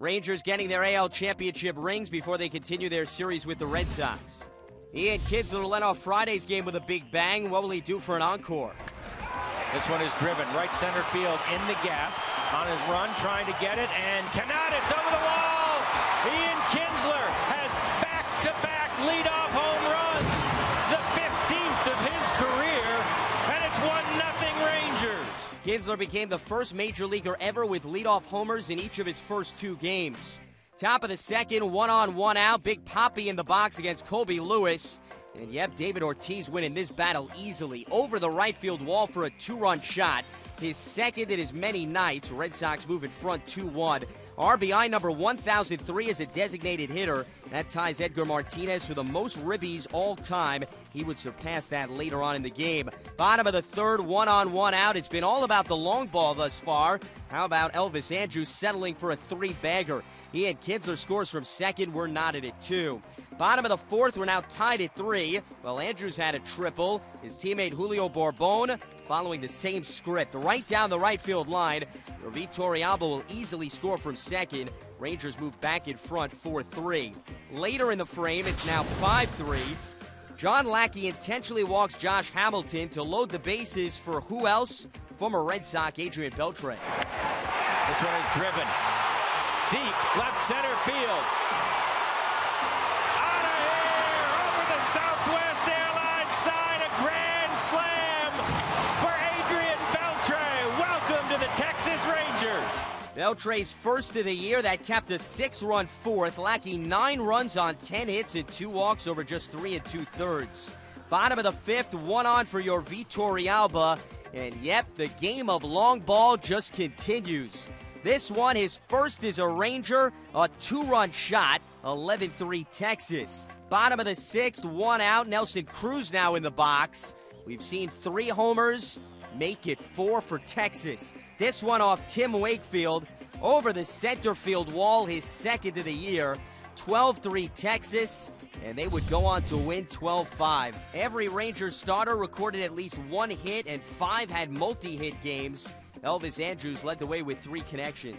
Rangers getting their AL championship rings before they continue their series with the Red Sox. Ian Kinsler led off Friday's game with a big bang. What will he do for an encore? This one is driven right center field in the gap. On his run, trying to get it, and cannot. It's over the wall. Ian Kinsler has back-to-back leadoff home runs, the 15th of his career, and it's 1-0 Rangers. Kinsler became the first major leaguer ever with leadoff homers in each of his first 2 games. Top of the second, 1-on, 1-out. Big Poppy in the box against Colby Lewis. And yep, David Ortiz winning this battle easily over the right field wall for a 2-run shot. His second in as many nights. Red Sox move in front 2-1. RBI number 1,003 as a designated hitter. That ties Edgar Martinez for the most ribbies all time. He would surpass that later on in the game. Bottom of the third, 1-on, 1-out. It's been all about the long ball thus far. How about Elvis Andrus settling for a 3-bagger? Ian Kinsler scores from second. We're knotted at 2. Bottom of the fourth, we're now tied at 3. Well, Andrews had a triple. His teammate Julio Borbon following the same script. Right down the right field line. Vitorialba will easily score from second. Rangers move back in front 4-3. Later in the frame, it's now 5-3. John Lackey intentionally walks Josh Hamilton to load the bases for who else? Former Red Sox Adrian Beltre. This one is driven deep left center field. Out of here, over the Southwest Airlines side, a grand slam for Adrian Beltre. Welcome to the Texas Rangers. Beltre's first of the year, that capped a 6-run fourth. Lackey 9 runs on 10 hits and 2 walks over just 3 2/3. Bottom of the fifth, 1-on for your Vitorialba. And yep, the game of long ball just continues. This one, his first as a Ranger, a 2-run shot, 11-3 Texas. Bottom of the sixth, 1 out. Nelson Cruz now in the box. We've seen 3 homers, make it 4 for Texas. This one off Tim Wakefield over the center field wall, his second of the year. 12-3 Texas, and they would go on to win 12-5. Every Rangers starter recorded at least 1 hit, and 5 had multi-hit games. Elvis Andrus led the way with 3 connections.